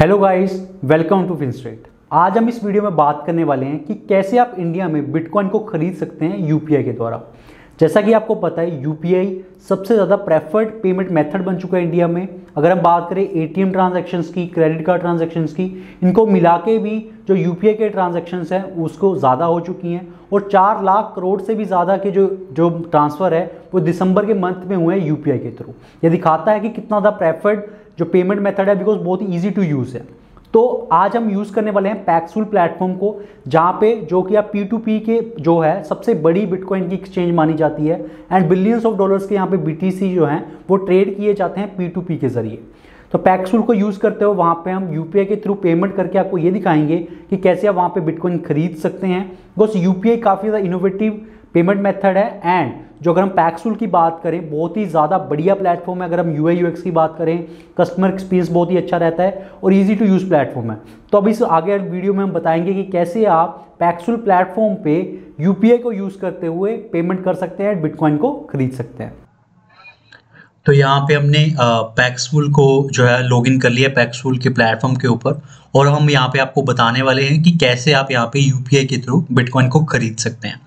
Hello guys, welcome to Finstrat. आज हम इस वीडियो में बात करने वाले हैं कि कैसे आप इंडिया में बिटकॉइन को खरीद सकते हैं यूपीआई के द्वारा। जैसा कि आपको पता है, यूपीआई सबसे ज़्यादा प्रेफर्ड पेमेंट मेथड बन चुका है इंडिया में। अगर हम बात करें एटीएम ट्रांजैक्शंस की, क्रेडिट कार्ड ट्रांजैक्शंस की, इनको मिला के भी जो यूपीआई के ट्रांजैक्शंस हैं उसको ज़्यादा हो चुकी हैं और 4 लाख करोड़ से भी ज़्यादा के जो ट्रांसफ़र है वो दिसंबर के मंथ में हुए हैं यूपीआई के थ्रू। ये दिखाता है कि कितना ज़्यादा प्रेफर्ड जो पेमेंट मेथड है, बिकॉज बहुत ही ईजी टू यूज़ है। तो आज हम यूज़ करने वाले हैं पैक्सफुल प्लेटफॉर्म को, जहाँ पे जो कि आप P2P के जो है सबसे बड़ी बिटकॉइन की एक्सचेंज मानी जाती है एंड बिलियंस ऑफ डॉलर्स के यहाँ पे BTC जो हैं वो ट्रेड किए जाते हैं P2P के जरिए। तो पैक्सफुल को यूज़ करते हो वहाँ पे हम यूपीआई के थ्रू पेमेंट करके आपको ये दिखाएंगे कि कैसे आप वहाँ पे बिटकॉइन खरीद सकते हैं। बिकॉज यूपीआई काफ़ी ज़्यादा इनोवेटिव पेमेंट मेथड है एंड जो अगर हम पैक्सफुल की बात करें, बहुत ही ज़्यादा बढ़िया प्लेटफॉर्म है। अगर हम UI UX की बात करें, कस्टमर एक्सपीरियंस बहुत ही अच्छा रहता है और इजी टू यूज़ प्लेटफॉर्म है। तो अब इस आगे वीडियो में हम बताएंगे कि कैसे आप पैक्सफुल प्लेटफॉर्म पे यूपीआई को यूज़ करते हुए पेमेंट कर सकते हैं, बिटकॉइन को खरीद सकते हैं। तो यहाँ पे हमने पैक्सफुल को जो है लॉगिन कर लिया पैक्सफुल के प्लेटफॉर्म के ऊपर, और हम यहाँ पे आपको बताने वाले हैं कि कैसे आप यहाँ पे यूपीआई के थ्रू बिटकॉइन को खरीद सकते हैं।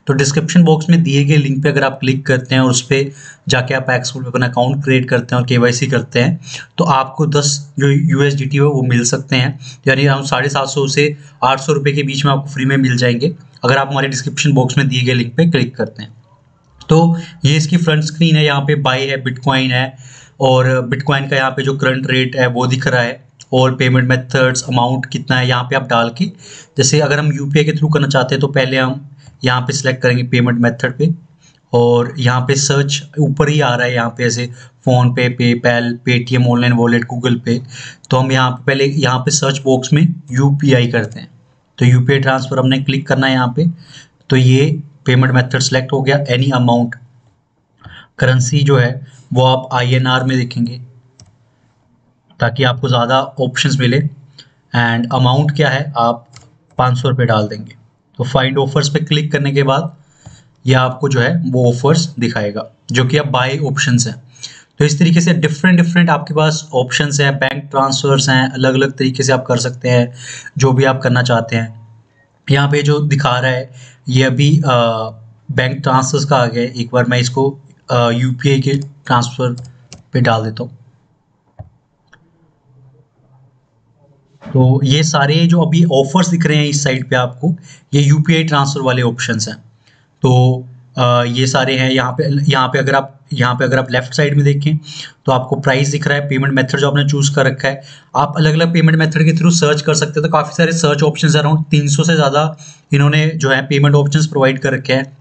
तो डिस्क्रिप्शन बॉक्स में दिए गए लिंक पे अगर आप क्लिक करते हैं और उस पर जाके आप पैक्सफुल पे अपना अकाउंट क्रिएट करते हैं और KYC करते हैं तो आपको 10 जो USDT है वो मिल सकते हैं। यानी हम 750 से 800 रुपये के बीच में आपको फ्री में मिल जाएंगे अगर आप हमारे डिस्क्रिप्शन बॉक्स में दिए गए लिंक पे क्लिक करते हैं। तो ये इसकी फ्रंट स्क्रीन है, यहाँ पे बाय है, बिटकॉइन है और बिटकॉइन का यहाँ पे जो करंट रेट है वो दिख रहा है और पेमेंट मेथड्स, अमाउंट कितना है यहाँ पे आप डाल के, जैसे अगर हम यूपीआई के थ्रू करना चाहते हैं तो पहले हम यहाँ पे सिलेक्ट करेंगे पेमेंट मेथड पे और यहाँ पे सर्च ऊपर ही आ रहा है, यहाँ पे ऐसे फ़ोन पे, PayPal, Paytm, online wallet, Google पे। तो हम यहाँ पे पहले यहाँ पे सर्च बॉक्स में यूपीआई करते हैं तो यूपीआई ट्रांसफ़र हमने क्लिक करना है यहाँ पे। तो ये पेमेंट मेथड सेलेक्ट हो गया। एनी अमाउंट, करेंसी जो है वो आप INR में देखेंगे ताकि आपको ज़्यादा ऑप्शंस मिले। एंड अमाउंट क्या है, आप 500 रुपये डाल देंगे। तो फाइंड ऑफर्स पे क्लिक करने के बाद ये आपको जो है वो ऑफर्स दिखाएगा जो कि आप बाय ऑप्शंस हैं। तो इस तरीके से डिफरेंट आपके पास ऑप्शंस हैं, बैंक ट्रांसफर्स हैं, अलग अलग तरीके से आप कर सकते हैं जो भी आप करना चाहते हैं। यहाँ पे जो दिखा रहा है ये अभी बैंक ट्रांसफर्स का आ गया है। एक बार मैं इसको यूपीआई के ट्रांसफ़र पे डाल देता हूँ। तो ये सारे जो अभी ऑफर्स दिख रहे हैं इस साइड पे आपको, ये यूपीआई ट्रांसफ़र वाले ऑप्शंस हैं। तो ये सारे हैं। यहाँ पे अगर आप लेफ्ट साइड में देखें तो आपको प्राइस दिख रहा है, पेमेंट मेथड जो आपने चूज़ कर रखा है। आप अलग अलग पेमेंट मेथड के थ्रू सर्च कर सकते हैं। तो काफ़ी सारे सर्च ऑप्शंस, अराउंड 300 से ज़्यादा इन्होंने जो है पेमेंट ऑप्शंस प्रोवाइड कर रखे हैं,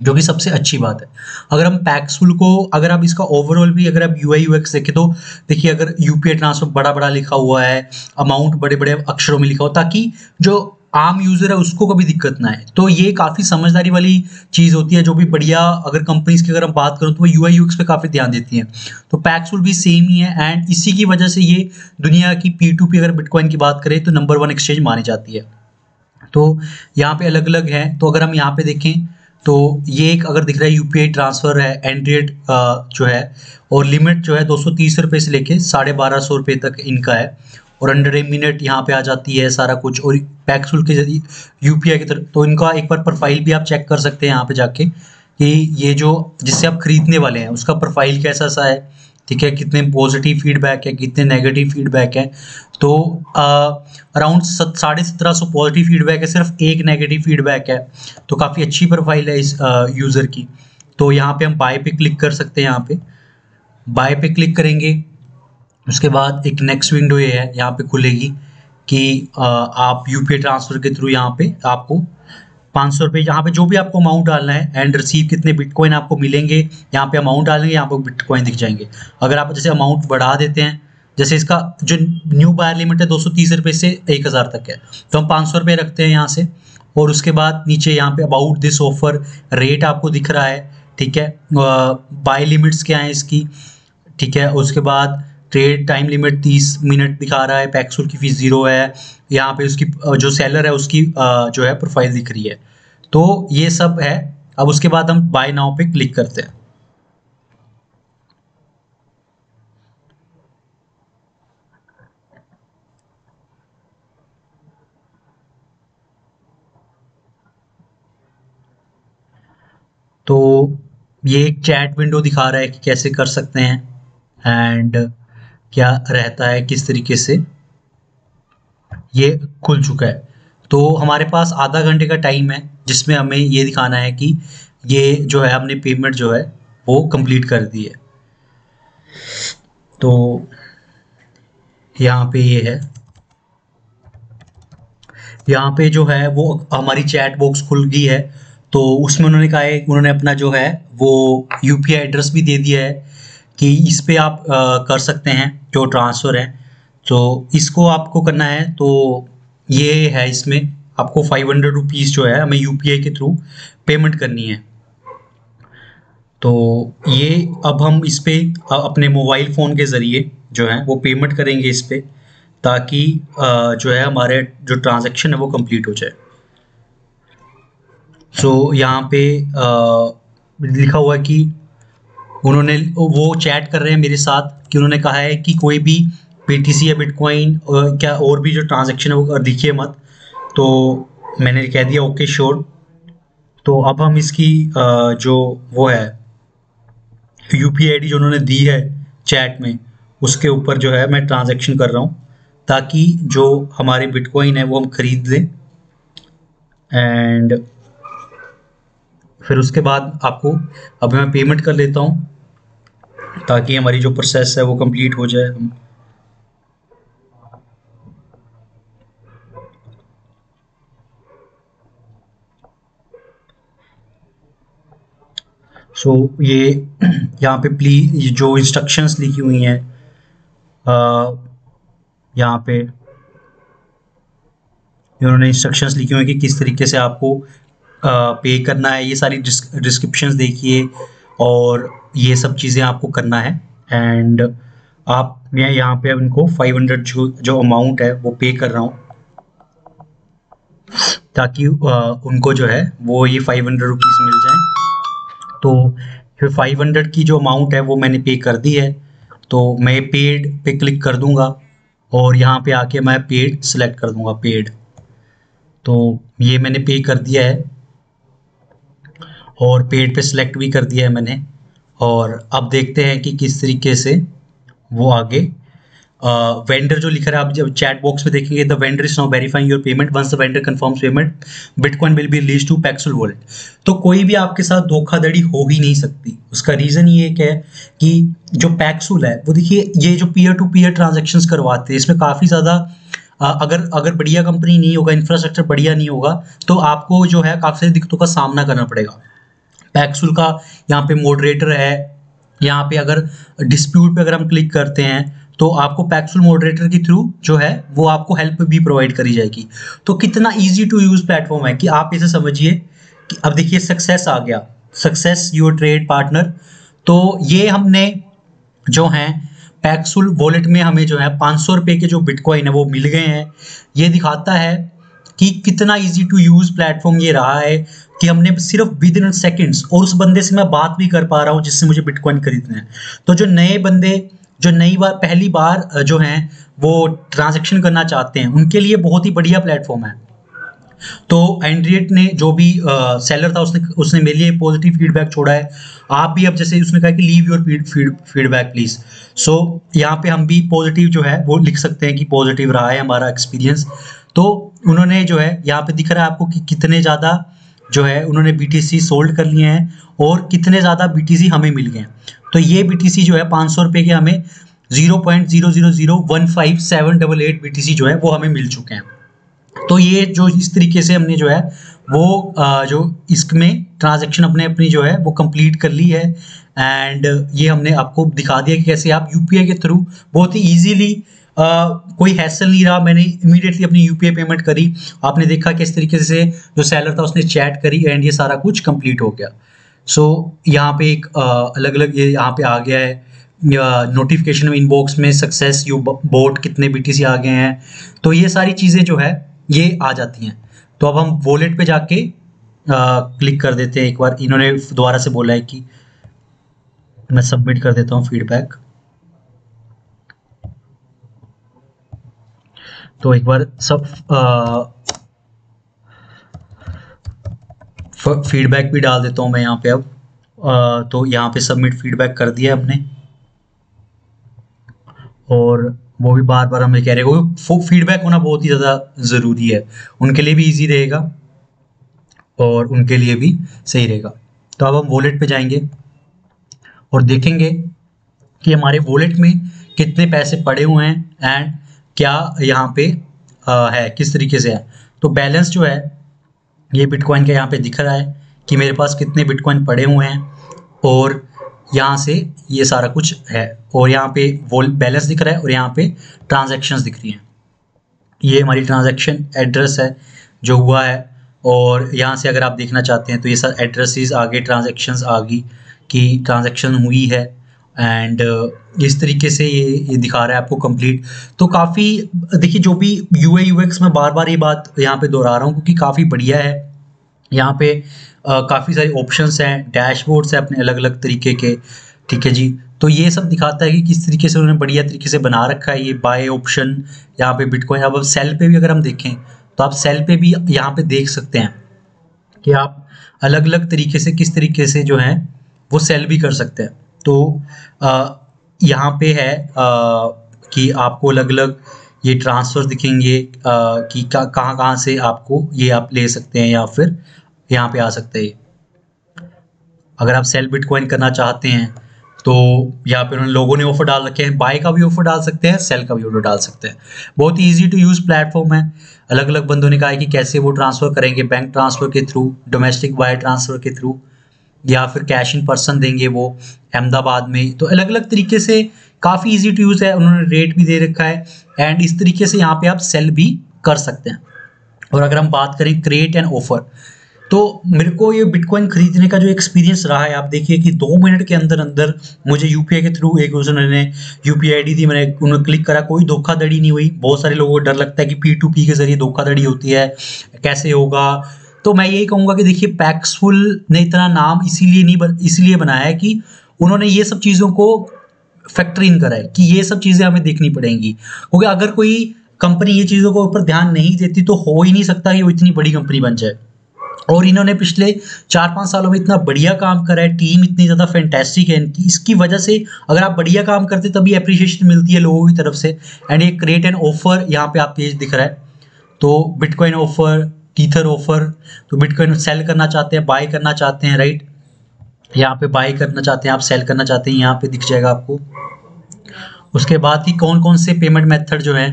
जो कि सबसे अच्छी बात है। अगर हम पैक्सफुल को, अगर आप इसका ओवरऑल भी अगर आप UI UX देखें तो देखिए, अगर यूपीआई ट्रांसफर बड़ा लिखा हुआ है, अमाउंट बड़े अक्षरों में लिखा हो ताकि जो आम यूजर है उसको कभी दिक्कत ना आए। तो ये काफ़ी समझदारी वाली चीज़ होती है, जो भी बढ़िया, अगर कंपनीज की अगर हम बात करें तो वो UI UX पे काफ़ी ध्यान देती हैं। तो पैक्सफुल भी सेम ही है एंड इसी की वजह से ये दुनिया की P2P अगर बिटकॉइन की बात करें तो नंबर 1 एक्सचेंज मानी जाती है। तो यहाँ पे अलग अलग है। तो अगर हम यहाँ पे देखें तो ये एक अगर दिख रहा है यूपीआई ट्रांसफ़र है, एंड्रॉइड जो है, और लिमिट जो है 230 रुपये से लेके 1250 रुपये तक इनका है और अंडर ए मिनट यहाँ पे आ जाती है सारा कुछ। और पैक्सफुल के जरिए यूपीआई की तरफ, तो इनका एक बार प्रोफाइल भी आप चेक कर सकते हैं यहाँ पे जाके कि ये जो जिससे आप खरीदने वाले हैं उसका प्रोफाइल कैसा सा है, ठीक है, कितने पॉजिटिव फीडबैक है, कितने नेगेटिव फीडबैक है। तो अराउंड 1750 पॉजिटिव फीडबैक है, सिर्फ एक नेगेटिव फीडबैक है। तो काफ़ी अच्छी प्रोफाइल है इस यूज़र की। तो यहाँ पे हम बाय पे क्लिक कर सकते हैं। यहाँ पे बाय पे क्लिक करेंगे, उसके बाद एक नेक्स्ट विंडो ये है यहाँ पे खुलेगी कि आप यूपीआई ट्रांसफ़र के थ्रू यहाँ पे आपको 500 रुपये, यहाँ पे जो भी आपको अमाउंट डालना है एंड रिसीव कितने बिटकॉइन आपको मिलेंगे, यहाँ पे अमाउंट डालेंगे, यहाँ पे बिटकॉइन दिख जाएंगे। अगर आप जैसे अमाउंट बढ़ा देते हैं, जैसे इसका जो न्यू बायर लिमिट है 230 रुपये से 1000 तक है, तो हम 500 रुपये रखते हैं यहाँ से। और उसके बाद नीचे यहाँ पे अबाउट दिस ऑफर रेट आपको दिख रहा है, ठीक है, बाय लिमिट्स क्या है इसकी, ठीक है। उसके बाद ट्रेड टाइम लिमिट 30 मिनट दिखा रहा है, पैक्सफुल की फीस 0 है, यहाँ पे उसकी जो सेलर है उसकी जो है प्रोफाइल दिख रही है। तो ये सब है। अब उसके बाद हम बाय नाउ पे क्लिक करते हैं। ये एक चैट विंडो दिखा रहा है कि कैसे कर सकते हैं एंड क्या रहता है, किस तरीके से ये खुल चुका है। तो हमारे पास आधा घंटे का टाइम है जिसमें हमें ये दिखाना है कि ये जो है हमने पेमेंट जो है वो कंप्लीट कर दी है। तो यहाँ पे ये है, यहाँ पे जो है वो हमारी चैट बॉक्स खुल गई है। तो उसमें उन्होंने कहा है, उन्होंने अपना जो है वो यूपीआई एड्रेस भी दे दिया है कि इस पे आप कर सकते हैं जो ट्रांसफ़र है। तो इसको आपको करना है, तो ये है, इसमें आपको 500 रुपीज़ जो है हमें यूपीआई के थ्रू पेमेंट करनी है। तो ये अब हम इस पे अपने मोबाइल फ़ोन के ज़रिए जो है वो पेमेंट करेंगे इस पे, ताकि जो है हमारे जो ट्रांजैक्शन है वो कंप्लीट हो जाए। सो यहाँ पे लिखा हुआ है कि उन्होंने वो चैट कर रहे हैं मेरे साथ कि उन्होंने कहा है कि कोई भी बीटीसी या बिटकॉइन क्या और भी जो ट्रांजैक्शन है वो दिखिए मत। तो मैंने कह दिया ओके श्योर। तो अब हम इसकी जो वो है यूपीआई आईडी जो उन्होंने दी है चैट में, उसके ऊपर जो है मैं ट्रांजैक्शन कर रहा हूँ ताकि जो हमारे बिटकॉइन है वो हम खरीद लें। एंड फिर उसके बाद आपको अब मैं पेमेंट कर लेता हूँ ताकि हमारी जो प्रोसेस है वो कंप्लीट हो जाए। सो ये यहाँ पे प्लीज जो इंस्ट्रक्शंस लिखी हुई हैं यहाँ पे उन्होंने इंस्ट्रक्शंस लिखी हुई हैं कि किस तरीके से आपको पे करना है। ये सारी डिस्क्रिप्शंस देखिए और ये सब चीज़ें आपको करना है। एंड आप, मैं यहाँ पे उनको 500 जो अमाउंट है वो पे कर रहा हूँ ताकि उनको जो है वो ये 500 रुपीज़ मिल जाए। तो फिर 500 की जो अमाउंट है वो मैंने पे कर दी है। तो मैं पेड पे क्लिक कर दूंगा और यहाँ पे आके मैं पेड सेलेक्ट कर दूंगा, पेड। तो ये मैंने पे कर दिया है और पेड पे सिलेक्ट भी कर दिया है मैंने। और अब देखते हैं कि किस तरीके से वो आगे वेंडर जो लिख रहा है, आप जब चैट बॉक्स में देखेंगे, the vendor is now verifying your payment, once the vendor confirms payment bitcoin will be release to Paxful wallet. तो कोई भी आपके साथ धोखाधड़ी हो ही नहीं सकती। उसका रीज़न ये है कि जो पैक्सुल है वो, देखिए ये जो पीयर टू पीयर ट्रांजेक्शन्स करवाते हैं इसमें काफ़ी ज़्यादा अगर बढ़िया कंपनी नहीं होगा, इंफ्रास्ट्रक्चर बढ़िया नहीं होगा, तो आपको जो है काफ़ी सारी दिक्कतों का सामना करना पड़ेगा। पैक्सुल का यहाँ पे मॉडरेटर है, यहाँ पे अगर डिस्प्यूट पे अगर हम क्लिक करते हैं तो आपको पैक्सुल मॉडरेटर के थ्रू जो है वो आपको हेल्प भी प्रोवाइड करी जाएगी। तो कितना इजी टू यूज़ प्लेटफॉर्म है कि आप इसे समझिए कि अब देखिए सक्सेस आ गया, सक्सेस योर ट्रेड पार्टनर। तो ये हमने जो है पैक्सुल वॉलेट में हमें जो है 500 रुपये के जो बिटकॉइन है वो मिल गए हैं। ये दिखाता है कि कितना इजी टू यूज़ प्लेटफॉर्म ये रहा है कि हमने सिर्फ विद इन सेकेंड्स, और उस बंदे से मैं बात भी कर पा रहा हूँ जिससे मुझे बिटकॉइन खरीदना है। तो जो नए बंदे जो नई बार पहली बार जो हैं वो ट्रांजैक्शन करना चाहते हैं उनके लिए बहुत ही बढ़िया प्लेटफॉर्म है। तो एंड्रियट ने जो भी सेलर था उसने मेरे लिए पॉजिटिव फीडबैक छोड़ा है। आप भी अब जैसे उसने कहा कि लीव योर फीडबैक प्लीज। सो यहाँ पे हम भी पॉजिटिव जो है वो लिख सकते हैं कि पॉजिटिव रहा है हमारा एक्सपीरियंस। तो उन्होंने जो है यहाँ पे दिख रहा है आपको कि कितने ज़्यादा जो है उन्होंने बीटीसी सोल्ड कर लिए हैं और कितने ज़्यादा बीटीसी हमें मिल गए हैं। तो ये बीटीसी जो है 500 रुपये के हमें 0.00015788 बीटीसी जो है वो हमें मिल चुके हैं। तो ये जो इस तरीके से हमने जो है वो जो इसमें ट्रांजैक्शन अपनी जो है वो कंप्लीट कर ली है। एंड ये हमने आपको दिखा दिया कि कैसे आप यूपीआई के थ्रू बहुत ही इजीली, कोई हैसल नहीं रहा, मैंने इमीडिएटली अपनी यूपीआई पेमेंट करी। आपने देखा किस तरीके से जो सेलर था उसने चैट करी एंड ये सारा कुछ कंप्लीट हो गया। सो यहाँ पे एक अलग अलग ये यहाँ पे आ गया है नोटिफिकेशन में इनबॉक्स में सक्सेस यू बोट कितने बीटीसी आ गए हैं। तो ये सारी चीज़ें जो है ये आ जाती हैं। तो अब हम वॉलेट पे जाके क्लिक कर देते हैं। एक बार इन्होंने दोबारा से बोला है कि मैं सबमिट कर देता हूँ फीडबैक। तो एक बार सब फीडबैक भी डाल देता हूँ मैं यहाँ पे अब। तो यहाँ पे सबमिट फीडबैक कर दिया हमने, और वो भी बार बार हमें कह रहे हैं, वो फीडबैक होना बहुत ही ज़्यादा ज़रूरी है, उनके लिए भी इजी रहेगा और उनके लिए भी सही रहेगा। तो अब हम वॉलेट पे जाएंगे और देखेंगे कि हमारे वॉलेट में कितने पैसे पड़े हुए हैं एंड क्या यहाँ पे है, किस तरीके से है। तो बैलेंस जो है ये बिटकॉइन का यहाँ पे दिख रहा है कि मेरे पास कितने बिटकॉइन पड़े हुए हैं, और यहाँ से ये सारा कुछ है, और यहाँ पे वो बैलेंस दिख रहा है और यहाँ पे ट्रांजैक्शंस दिख रही हैं। ये हमारी ट्रांजैक्शन एड्रेस है जो हुआ है, और यहाँ से अगर आप देखना चाहते हैं तो ये सारे एड्रेसेस आगे, ट्रांजैक्शंस आ गई कि ट्रांजैक्शन हुई है, एंड इस तरीके से ये दिखा रहा है आपको कंप्लीट। तो काफ़ी देखिए, जो भी UI UX में बार बार ये बात यहाँ पे दोहरा रहा हूँ क्योंकि काफ़ी बढ़िया है। यहाँ पे काफ़ी सारे ऑप्शंस हैं, डैशबोर्ड्स हैं अपने अलग अलग तरीके के, ठीक है जी। तो ये सब दिखाता है कि किस तरीके से उन्होंने बढ़िया तरीके से बना रखा है। ये बाय ऑप्शन यहाँ पे बिटकॉइन, अब सेल पे भी अगर हम देखें तो आप सेल पे भी यहाँ पे देख सकते हैं कि आप अलग अलग तरीके से किस तरीके से जो है वो सेल भी कर सकते हैं। तो यहाँ पे है कि आपको अलग अलग ये ट्रांसफर दिखेंगे कि कहाँ कहाँ से आपको ये आप ले सकते हैं या फिर यहाँ पे आ सकते हैं। अगर आप सेल बिटकॉइन करना चाहते हैं तो यहाँ पे उन्होंने लोगों ने ऑफर डाल रखे हैं, बाय का भी ऑफर डाल सकते हैं, सेल का भी ऑफर डाल सकते हैं। बहुत ही ईजी टू यूज़ प्लेटफॉर्म है। अलग अलग बंदों ने कहा है कि कैसे वो ट्रांसफ़र करेंगे, बैंक ट्रांसफ़र के थ्रू, डोमेस्टिक वायर ट्रांसफ़र के थ्रू, या फिर कैश इन पर्सन देंगे वो अहमदाबाद में। तो अलग अलग तरीके से काफ़ी ईजी टू यूज़ है, उन्होंने रेट भी दे रखा है, एंड इस तरीके से यहाँ पे आप सेल भी कर सकते हैं। और अगर हम बात करें क्रिएट एन ऑफर, तो मेरे को ये बिटकॉइन खरीदने का जो एक्सपीरियंस रहा है, आप देखिए कि 2 मिनट के अंदर अंदर मुझे यूपीआई के थ्रू एक उन्होंने यूपीआई आईडी दी, मैंने उन्होंने क्लिक करा, कोई धोखाधड़ी नहीं हुई। बहुत सारे लोगों को डर लगता है कि P2P के जरिए धोखाधड़ी होती है, कैसे होगा। तो मैं यही कहूँगा कि देखिए, पैक्सफुल ने इतना नाम इसीलिए बनाया है कि उन्होंने ये सब चीज़ों को फैक्टर इन करा है कि ये सब चीज़ें हमें देखनी पड़ेंगी, क्योंकि अगर कोई कंपनी ये चीज़ों को ऊपर ध्यान नहीं देती तो हो ही नहीं सकता कि वो इतनी बड़ी कंपनी बन जाए। और इन्होंने पिछले 4-5 सालों में इतना बढ़िया काम करा है, टीम इतनी ज़्यादा फैंटेस्टिक है इनकी, इसकी वजह से अगर आप बढ़िया काम करते तभी अप्रिशिएशन मिलती है लोगों की तरफ से। एंड ये क्रिएट एन ऑफर यहाँ पे आप पेज दिख रहा है, तो बिटकॉइन ऑफर, टीथर ऑफर, तो बिटकॉइन सेल करना चाहते हैं, बाय करना चाहते हैं, राइट, यहाँ पे बाय करना चाहते हैं आप, सेल करना चाहते हैं, यहाँ पे दिख जाएगा आपको। उसके बाद कि कौन कौन से पेमेंट मेथड जो है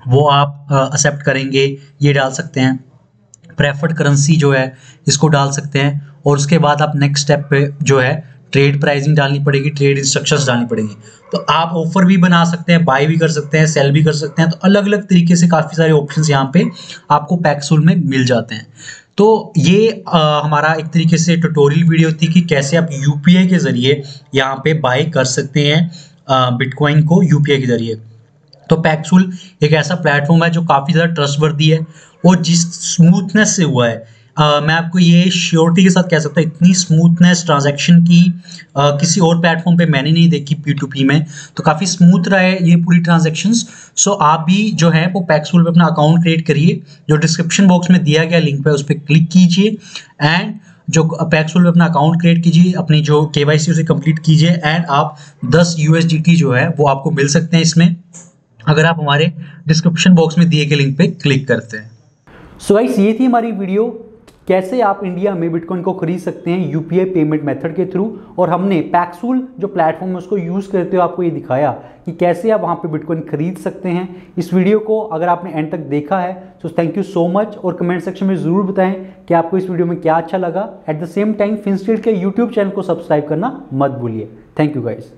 वो आप एक्सेप्ट करेंगे, ये डाल सकते हैं। प्रेफर्ड करेंसी जो है इसको डाल सकते हैं, और उसके बाद आप नेक्स्ट स्टेप पे जो है ट्रेड प्राइसिंग डालनी पड़ेगी, ट्रेड इंस्ट्रक्शंस डालनी पड़ेगी। तो आप ऑफर भी बना सकते हैं, बाय भी कर सकते हैं, सेल भी कर सकते हैं। तो अलग अलग तरीके से काफ़ी सारे ऑप्शंस यहाँ पे आपको पैक्सफुल में मिल जाते हैं। तो ये हमारा एक तरीके से ट्यूटोरियल वीडियो थी कि कैसे आप यूपीआई के ज़रिए यहाँ पे बाय कर सकते हैं बिटकॉइन को यूपीआई के ज़रिए। तो पैक्सफुल एक ऐसा प्लेटफॉर्म है जो काफ़ी ज़्यादा ट्रस्टवर्दी है, और जिस स्मूथनेस से हुआ है, मैं आपको ये श्योरिटी के साथ कह सकता हूँ, इतनी स्मूथनेस ट्रांजैक्शन की किसी और प्लेटफॉर्म पे मैंने नहीं देखी P2P में। तो काफ़ी स्मूथ रहा है ये पूरी ट्रांजैक्शंस। सो आप भी जो है वो पैक्सफुल पे अपना अकाउंट क्रिएट करिए, जो डिस्क्रिप्शन बॉक्स में दिया गया लिंक पे उस पर क्लिक कीजिए, एंड जो पैक्सफुल पे अपना अकाउंट क्रिएट कीजिए, अपनी जो KYC उसे कंप्लीट कीजिए, एंड आप 10 USDT जो है वो आपको मिल सकते हैं इसमें, अगर आप हमारे डिस्क्रिप्शन बॉक्स में दिए गए लिंक पे क्लिक करते हैं। सो गाइस, ये थी हमारी वीडियो, कैसे आप इंडिया में बिटकॉइन को खरीद सकते हैं यूपीआई पेमेंट मेथड के थ्रू। और हमने पैक्सफुल जो प्लेटफॉर्म है उसको यूज़ करते हुए आपको ये दिखाया कि कैसे आप वहाँ पे बिटकॉइन खरीद सकते हैं। इस वीडियो को अगर आपने एंड तक देखा है तो थैंक यू सो मच, और कमेंट सेक्शन में ज़रूर बताएं कि आपको इस वीडियो में क्या अच्छा लगा। At the same time Finstreet के यूट्यूब चैनल को सब्सक्राइब करना मत भूलिए। Thank you guys.